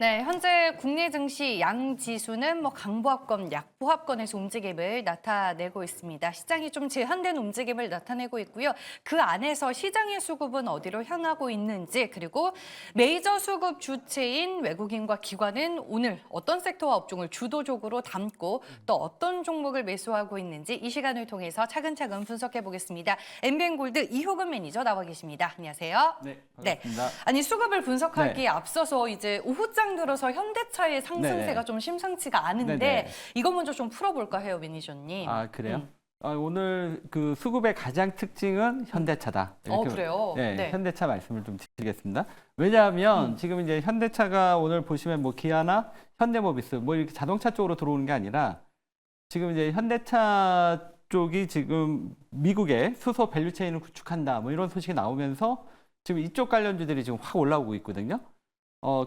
네, 현재 국내 증시 양지수는 강보합권, 약보합권에서 움직임을 나타내고 있습니다. 시장이 좀 제한된 움직임을 나타내고 있고요. 그 안에서 시장의 수급은 어디로 향하고 있는지, 그리고 메이저 수급 주체인 외국인과 기관은 오늘 어떤 섹터와 업종을 주도적으로 담고 또 어떤 종목을 매수하고 있는지 이 시간을 통해서 차근차근 분석해 보겠습니다. 엠비엔골드 이효근 매니저 나와 계십니다. 안녕하세요. 네, 반갑습니다. 아니 수급을 분석하기에 네. 앞서서 이제 오후장 들어서 현대차의 상승세가 네네. 좀 심상치가 않은데 네네. 이거 먼저 좀 풀어볼까 해요, 매니저님. 아, 그래요? 오늘 그 수급의 가장 특징은 현대차다. 그래요? 네, 네. 현대차 말씀을 좀 드리겠습니다. 왜냐하면 지금 이제 현대차가 오늘 보시면 뭐 기아나 현대모비스 뭐 이렇게 자동차 쪽으로 들어오는 게 아니라 지금 이제 현대차 쪽이 지금 미국의 수소 밸류체인을 구축한다 뭐 이런 소식이 나오면서 지금 이쪽 관련주들이 지금 확 올라오고 있거든요.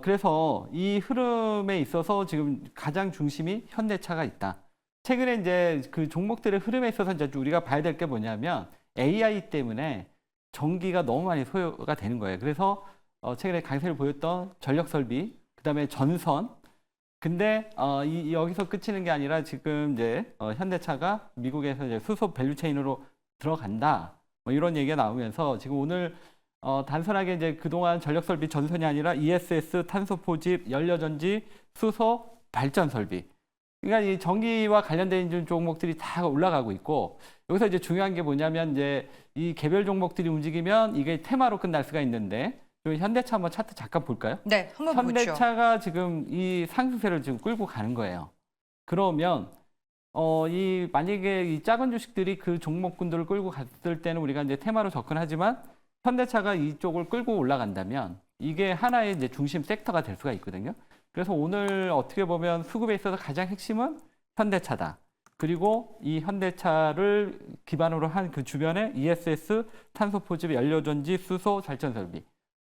그래서 이 흐름에 있어서 지금 가장 중심이 현대차가 있다. 최근에 이제 그 종목들의 흐름에 있어서 이제 우리가 봐야 될 게 뭐냐면 AI 때문에 전기가 너무 많이 소요가 되는 거예요. 그래서 최근에 강세를 보였던 전력 설비, 그다음에 전선. 근데 여기서 끝이는 게 아니라 지금 이제 현대차가 미국에서 이제 수소 밸류체인으로 들어간다. 뭐 이런 얘기가 나오면서 지금 오늘 단순하게 이제 그동안 전력설비 전선이 아니라 ESS, 탄소포집, 연료전지, 수소, 발전 설비. 그러니까 이 전기와 관련된 있는 종목들이 다 올라가고 있고 여기서 이제 중요한 게 뭐냐면 이제 이 개별 종목들이 움직이면 이게 테마로 끝날 수가 있는데 현대차 한번 차트 잠깐 볼까요? 네, 한번 보죠. 현대차가 지금 이 상승세를 지금 끌고 가는 거예요. 그러면 이 만약에 이 작은 주식들이 그 종목군들을 끌고 갔을 때는 우리가 이제 테마로 접근하지만 현대차가 이쪽을 끌고 올라간다면 이게 하나의 이제 중심 섹터가 될 수가 있거든요. 그래서 오늘 어떻게 보면 수급에 있어서 가장 핵심은 현대차다. 그리고 이 현대차를 기반으로 한 그 주변에 ESS, 탄소포집, 연료전지, 수소, 발전설비.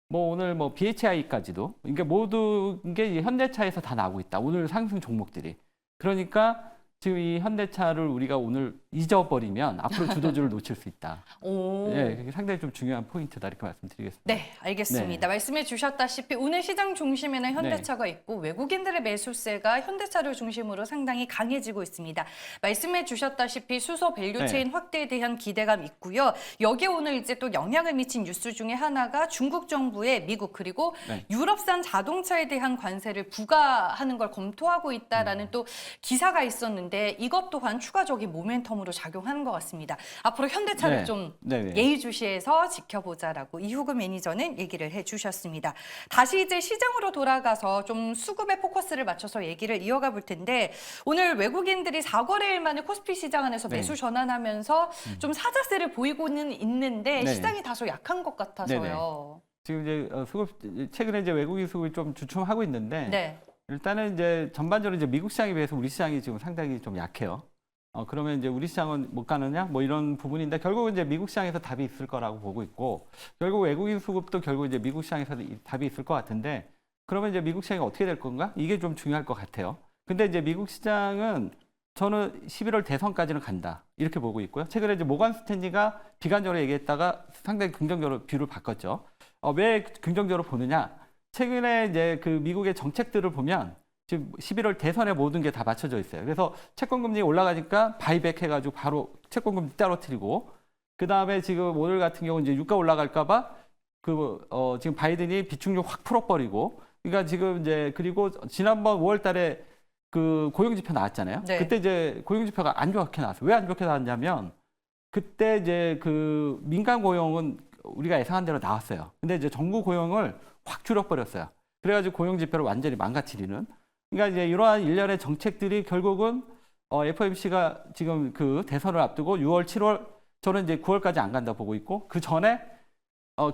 뭐 오늘 뭐 BHI까지도 이게 모든 게 현대차에서 다 나오고 있다. 오늘 상승 종목들이. 그러니까 지금 이 현대차를 우리가 오늘 잊어버리면 앞으로 주도주를 놓칠 수 있다. 오. 예, 그게 상당히 좀 중요한 포인트다 이렇게 말씀드리겠습니다. 네, 알겠습니다. 네. 말씀해 주셨다시피 오늘 시장 중심에는 현대차가 있고 외국인들의 매수세가 현대차를 중심으로 상당히 강해지고 있습니다. 말씀해 주셨다시피 수소 밸류체인 확대에 대한 기대감 있고요. 여기에 오늘 이제 또 영향을 미친 뉴스 중에 하나가 중국 정부의 미국 그리고 유럽산 자동차에 대한 관세를 부과하는 걸 검토하고 있다라는 또 기사가 있었는데 이것 또한 추가적인 모멘텀으로 작용하는 것 같습니다. 앞으로 현대차를 좀 예의주시해서 지켜보자라고 이효근 매니저는 얘기를 해주셨습니다. 다시 이제 시장으로 돌아가서 좀 수급에 포커스를 맞춰서 얘기를 이어가 볼 텐데 오늘 외국인들이 4거래일 만에 코스피 시장 안에서 매수 전환하면서 좀 사자세를 보이고는 있는데 시장이 다소 약한 것 같아서요. 지금 이제 최근에 이제 외국인 수급이 좀 주춤하고 있는데 일단은 이제 전반적으로 이제 미국 시장에 비해서 우리 시장이 지금 상당히 좀 약해요. 그러면 이제 우리 시장은 못 가느냐? 뭐 이런 부분인데 결국은 이제 미국 시장에서 답이 있을 거라고 보고 있고 결국 외국인 수급도 결국 이제 미국 시장에서 답이 있을 것 같은데 그러면 이제 미국 시장이 어떻게 될 건가? 이게 좀 중요할 것 같아요. 근데 이제 미국 시장은 저는 11월 대선까지는 간다. 이렇게 보고 있고요. 최근에 이제 모건 스탠리가 비관적으로 얘기했다가 상당히 긍정적으로 뷰를 바꿨죠. 왜 긍정적으로 보느냐? 최근에 이제 그 미국의 정책들을 보면 지금 11월 대선에 모든 게 다 맞춰져 있어요. 그래서 채권금리 올라가니까 바이백 해가지고 바로 채권금리 떨어뜨리고 그 다음에 지금 오늘 같은 경우 이제 유가 올라갈까봐 지금 바이든이 비축률 확 풀어버리고 그러니까 지금 이제 그리고 지난번 5월달에 그 고용지표 나왔잖아요. 그때 이제 고용지표가 안 좋게 나왔어요. 왜 안 좋게 나왔냐면 그때 이제 그 민간 고용은 우리가 예상한 대로 나왔어요. 근데 이제 정부 고용을 확 줄여버렸어요. 그래가지고 고용지표를 완전히 망가뜨리는. 그러니까 이제 이러한 일련의 정책들이 결국은 FOMC가 지금 그 대선을 앞두고 6월, 7월 저는 이제 9월까지 안 간다 보고 있고 그 전에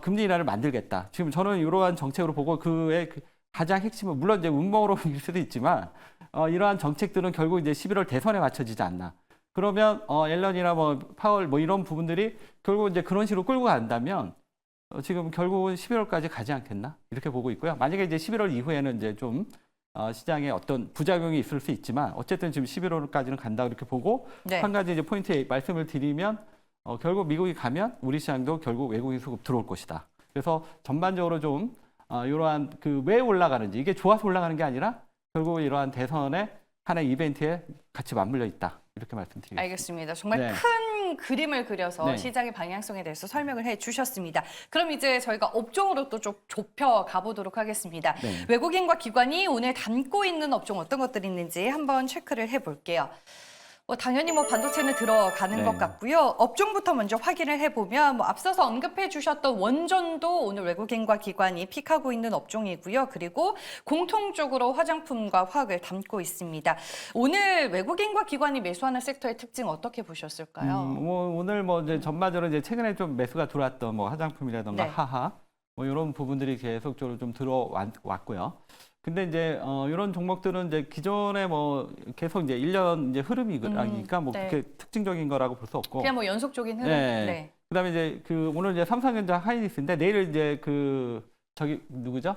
금리 인하를 만들겠다. 지금 저는 이러한 정책으로 보고 그의 가장 핵심은 물론 이제 음모론일 수도 있지만 이러한 정책들은 결국 이제 11월 대선에 맞춰지지 않나. 그러면 옐런이나 뭐 파월 뭐 이런 부분들이 결국 이제 그런 식으로 끌고 간다면 지금 결국은 11월까지 가지 않겠나 이렇게 보고 있고요. 만약에 이제 11월 이후에는 이제 좀 시장에 어떤 부작용이 있을 수 있지만 어쨌든 지금 11월까지는 간다 이렇게 보고 한 가지 이제 포인트 말씀을 드리면 결국 미국이 가면 우리 시장도 결국 외국인 수급 들어올 것이다. 그래서 전반적으로 좀 이러한 그 왜 올라가는지 이게 좋아서 올라가는 게 아니라 결국 이러한 대선의 하나의 이벤트에 같이 맞물려 있다. 이렇게 말씀드리겠습니다. 알겠습니다. 정말 네. 큰 그림을 그려서 네. 시장의 방향성에 대해서 설명을 해주셨습니다. 그럼 이제 저희가 업종으로 또 좀 좁혀 가보도록 하겠습니다. 네. 외국인과 기관이 오늘 담고 있는 업종 어떤 것들이 있는지 한번 체크를 해볼게요. 당연히 반도체는 들어가는 네. 것 같고요. 업종부터 먼저 확인을 해보면 앞서서 언급해 주셨던 원전도 오늘 외국인과 기관이 픽하고 있는 업종이고요. 그리고 공통적으로 화장품과 화학을 담고 있습니다. 오늘 외국인과 기관이 매수하는 섹터의 특징 어떻게 보셨을까요? 오늘 이제 전반적으로 이제 최근에 좀 매수가 들어왔던 화장품이라던가 네. 하하 이런 부분들이 계속적으로 좀 들어왔고요. 근데 이제 이런 종목들은 이제 기존에 계속 이제 1년 이제 흐름이니까 네. 그렇게 특징적인 거라고 볼 수 없고. 그냥 연속적인 흐름. 네. 네. 그다음에 이제 오늘 이제 삼성전자 하이닉스인데 내일 이제 저기 누구죠?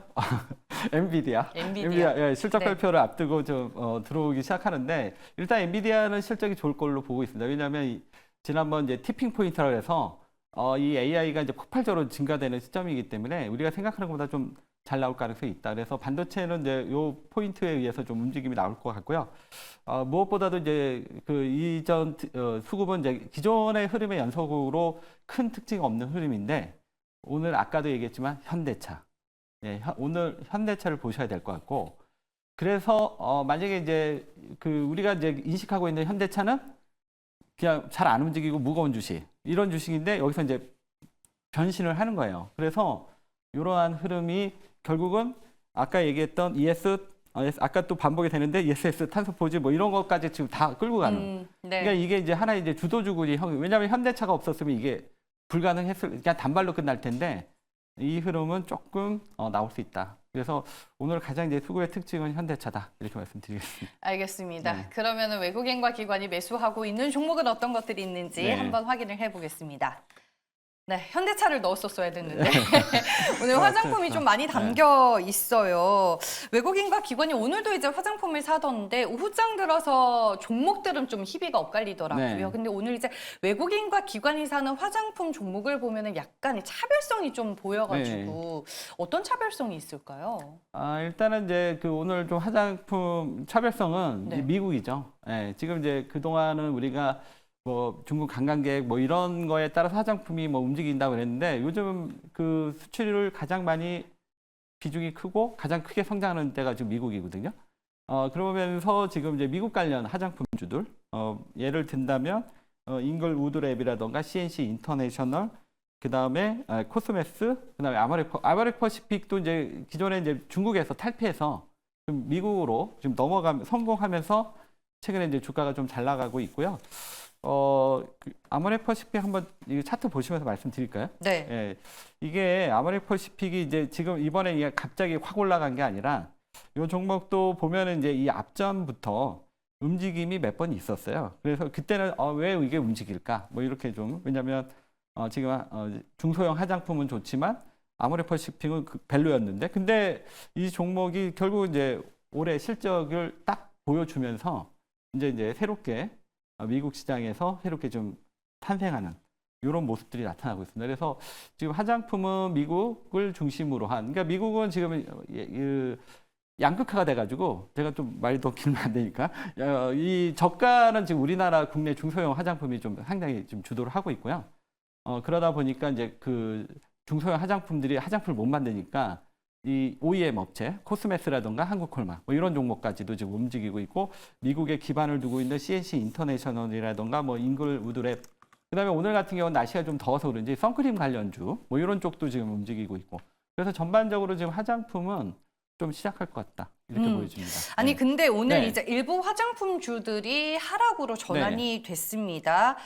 엔비디아. 예, 실적 네. 발표를 앞두고 좀 들어오기 시작하는데 일단 엔비디아는 실적이 좋을 걸로 보고 있습니다. 왜냐하면 지난번 이제 티핑 포인트라고 해서 이 AI가 이제 폭발적으로 증가되는 시점이기 때문에 우리가 생각하는 것보다 좀 잘 나올 가능성이 있다. 그래서 반도체는 이제 요 포인트에 의해서 좀 움직임이 나올 것 같고요. 무엇보다도 이제 이전 수급은 이제 기존의 흐름의 연속으로 큰 특징이 없는 흐름인데 오늘 아까도 얘기했지만 현대차. 예, 오늘 현대차를 보셔야 될 것 같고 그래서 만약에 이제 우리가 이제 인식하고 있는 현대차는 그냥 잘 안 움직이고 무거운 주식 이런 주식인데 여기서 이제 변신을 하는 거예요. 그래서 이러한 흐름이 결국은 아까 얘기했던 아까 또 반복이 되는데 ESS 탄소포지 이런 것까지 지금 다 끌고 가는. 네. 그러니까 이게 이제 하나의 이제 주도주군이 왜냐하면 현대차가 없었으면 이게 불가능했을 그냥 단발로 끝날 텐데 이 흐름은 조금 나올 수 있다. 그래서 오늘 가장 이제 수급의 특징은 현대차다. 이렇게 말씀드리겠습니다. 알겠습니다. 네. 그러면 외국인과 기관이 매수하고 있는 종목은 어떤 것들이 있는지 네. 한번 확인을 해보겠습니다. 네, 현대차를 넣었었어야 됐는데 오늘 화장품이 좀 많이 담겨 있어요. 외국인과 기관이 오늘도 이제 화장품을 사던데 오후장 들어서 종목들은 좀 희비가 엇갈리더라고요. 네. 근데 오늘 이제 외국인과 기관이 사는 화장품 종목을 보면은 약간의 차별성이 좀 보여가지고 어떤 차별성이 있을까요? 일단은 이제 오늘 좀 화장품 차별성은 네. 이제 미국이죠. 예, 지금 이제 그동안은 우리가 중국 관광객 이런 거에 따라서 화장품이 움직인다고 그랬는데 요즘 수출을 가장 많이 비중이 크고 가장 크게 성장하는 때가 지금 미국이거든요. 그러면서 지금 이제 미국 관련 화장품주들 예를 든다면 잉글우드랩이라던가 CNC 인터내셔널 그다음에 코스메스 그다음에 아메리퍼시픽도 이제 기존에 이제 중국에서 탈피해서 좀 미국으로 지금 성공하면서 최근에 이제 주가가 좀 잘 나가고 있고요. 아모레퍼시픽 한번 이 차트 보시면서 말씀드릴까요? 네. 예, 이게 아모레퍼시픽이 이제 지금 이번에 이게 갑자기 확 올라간 게 아니라 이 종목도 보면은 이제 이 앞전부터 움직임이 몇 번 있었어요. 그래서 그때는 왜 이게 움직일까? 이렇게 좀 왜냐하면 지금 중소형 화장품은 좋지만 아모레퍼시픽은 밸류였는데 근데 이 종목이 결국 이제 올해 실적을 딱 보여주면서 이제 새롭게 미국 시장에서 새롭게 좀 탄생하는 이런 모습들이 나타나고 있습니다. 그래서 지금 화장품은 미국을 중심으로 그러니까 미국은 지금 양극화가 돼가지고 제가 좀 말이 더 길면 안 되니까 이 저가는 지금 우리나라 국내 중소형 화장품이 좀 상당히 좀 주도를 하고 있고요. 그러다 보니까 이제 중소형 화장품들이 화장품을 못 만드니까 이 OEM 업체, 코스메스라든가 한국콜마 이런 종목까지도 지금 움직이고 있고 미국에 기반을 두고 있는 CNC 인터내셔널이라든가 잉글우드랩 그다음에 오늘 같은 경우는 날씨가 좀 더워서 그런지 선크림 관련주 이런 쪽도 지금 움직이고 있고 그래서 전반적으로 지금 화장품은 좀 시작할 것 같다 이렇게 보여집니다. 아니 근데 오늘 네. 이제 일부 화장품주들이 하락으로 전환이 됐습니다.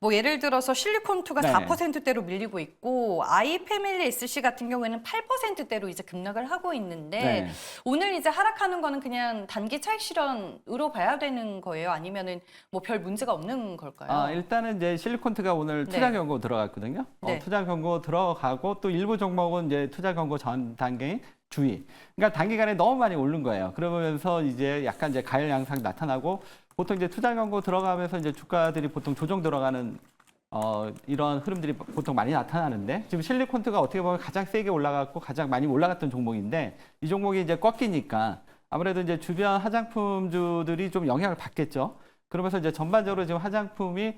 예를 들어서 실리콘2가 네. 4%대로 밀리고 있고 아이패밀리 SC 같은 경우에는 8%대로 이제 급락을 하고 있는데 네. 오늘 이제 하락하는 거는 그냥 단기 차익 실현으로 봐야 되는 거예요? 아니면은 별 문제가 없는 걸까요? 일단은 이제 실리콘트가 오늘 네. 투자 경고 들어갔거든요. 네. 투자 경고 들어가고 또 일부 종목은 이제 투자 경고 전 단계인 주의. 그러니까 단기간에 너무 많이 오른 거예요. 그러면서 이제 약간 이제 가열 양상 나타나고 보통 이제 투자 경고 들어가면서 이제 주가들이 보통 조정 들어가는 이런 흐름들이 보통 많이 나타나는데 지금 실리콘트가 어떻게 보면 가장 세게 올라갔고 가장 많이 올라갔던 종목인데 이 종목이 이제 꺾이니까 아무래도 이제 주변 화장품주들이 좀 영향을 받겠죠. 그러면서 이제 전반적으로 지금 화장품이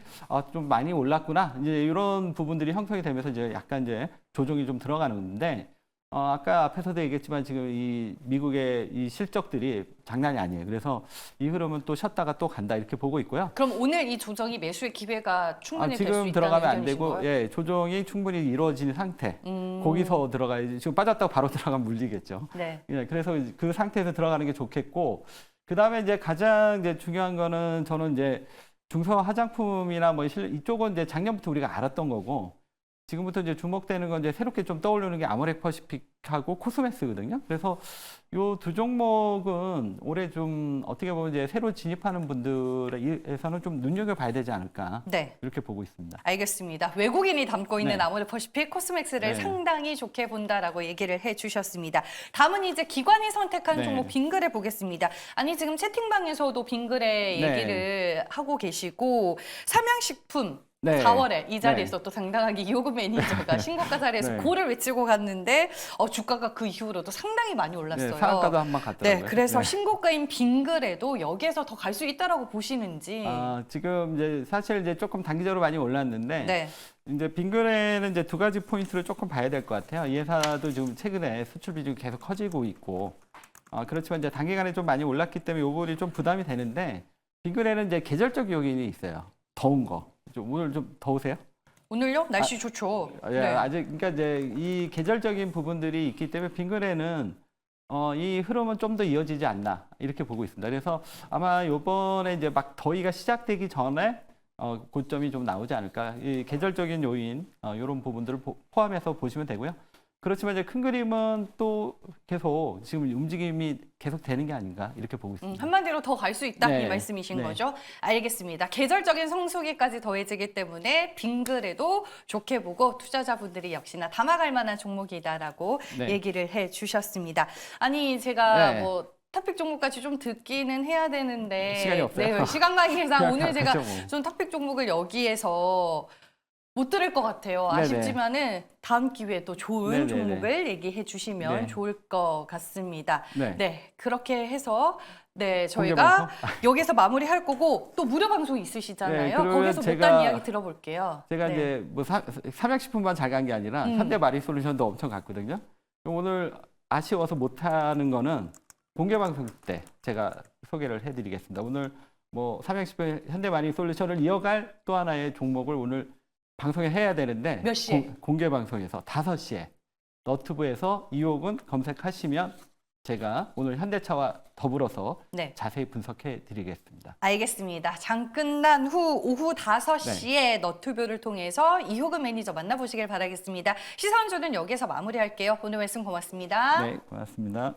좀 많이 올랐구나 이제 이런 부분들이 형성이 되면서 이제 약간 이제 조정이 좀 들어가는데 아까 앞에서도 얘기했지만 지금 이 미국의 이 실적들이 장난이 아니에요. 그래서 이 흐름은 또 쉬었다가 또 간다 이렇게 보고 있고요. 그럼 오늘 이 조정이 매수의 기회가 충분히 될 수 지금 있다는 들어가면 안 의견이신 되고 거예요? 예, 조정이 충분히 이루어진 상태. 거기서 들어가야지. 지금 빠졌다고 바로 들어가면 물리겠죠. 네. 예, 그래서 그 상태에서 들어가는 게 좋겠고 그다음에 이제 가장 이제 중요한 거는 저는 이제 중소 화장품이나 뭐 이쪽은 이제 작년부터 우리가 알았던 거고 지금부터 이제 주목되는 건 이제 새롭게 좀 떠오르는 게 아모레퍼시픽하고 코스메스거든요. 그래서 요 두 종목은 올해 좀 어떻게 보면 이제 새로 진입하는 분들에서는 좀 눈여겨봐야 되지 않을까. 네. 이렇게 보고 있습니다. 알겠습니다. 외국인이 담고 있는 네. 아모레퍼시픽 코스맥스를 네. 상당히 좋게 본다라고 얘기를 해주셨습니다. 다음은 이제 기관이 선택한 네. 종목 빙그레 보겠습니다. 아니 지금 채팅방에서도 빙그레 네. 얘기를 하고 계시고 삼양식품 네. 4월에 이 자리에서 또 당당하게 이호금 매니저가 신고가 자리에서 네. 고를 외치고 갔는데 주가가 그 이후로도 상당히 많이 올랐어요. 네, 상한가도 한번 갔더라고요. 네, 그래서 네. 신고가인 빙그레도 여기에서 더 갈 수 있다라고 보시는지. 지금 이제 사실 이제 조금 단기적으로 많이 올랐는데 네. 이제 빙그레는 이제 두 가지 포인트를 조금 봐야 될 것 같아요. 이 회사도 지금 최근에 수출 비중이 계속 커지고 있고 그렇지만 이제 단기간에 좀 많이 올랐기 때문에 요 부분이 좀 부담이 되는데 빙그레는 이제 계절적 요인이 있어요. 더운 거. 오늘 좀 더우세요? 오늘요? 날씨 좋죠. 예, 네. 아직 그러니까 이제 이 계절적인 부분들이 있기 때문에 빙그레는 이 흐름은 좀 더 이어지지 않나 이렇게 보고 있습니다. 그래서 아마 이번에 이제 막 더위가 시작되기 전에 고점이 좀 나오지 않을까. 이 계절적인 요인 이런 부분들을 포함해서 보시면 되고요. 그렇지만 이제 큰 그림은 또 계속 지금 움직임이 계속 되는 게 아닌가 이렇게 보고 있습니다. 한마디로 더 갈 수 있다 네. 이 말씀이신 네. 거죠? 알겠습니다. 계절적인 성수기까지 더해지기 때문에 빙그레도 좋게 보고 투자자분들이 역시나 담아갈 만한 종목이다라고 네. 얘기를 해주셨습니다. 아니 제가 네. 뭐 탑픽 종목까지 좀 듣기는 해야 되는데 시간이 없어요. 네, 시간 관계상 오늘 제가 그렇죠, 뭐. 좀 탑픽 종목을 여기에서 못 들을 것 같아요. 네네. 아쉽지만은 다음 기회에 또 좋은 네네네. 종목을 얘기해 주시면 네. 좋을 것 같습니다. 네. 네, 그렇게 해서 네 저희가 여기서 마무리할 거고 또 무료 방송 있으시잖아요. 네, 그러면 거기서 제가- 못다한 이야기 들어볼게요. 제가 네. 이제 뭐 삼양식품만 잘 간 게 아니라 현대마리솔루션도 엄청 갔거든요. 오늘 아쉬워서 못하는 거는 공개 방송 때 제가 소개를 해드리겠습니다. 오늘 뭐 삼양식품 현대마리솔루션을 이어갈 또 하나의 종목을 오늘 방송에 해야 되는데 몇 시에? 공개 방송에서 5시에 너튜브에서 이호근 검색하시면 제가 오늘 현대차와 더불어서 네. 자세히 분석해 드리겠습니다. 알겠습니다. 장 끝난 후 오후 5시에 너튜브를 통해서 이호근 매니저 만나보시길 바라겠습니다. 시사원조는 여기서 마무리할게요. 오늘 말씀 고맙습니다. 네, 고맙습니다.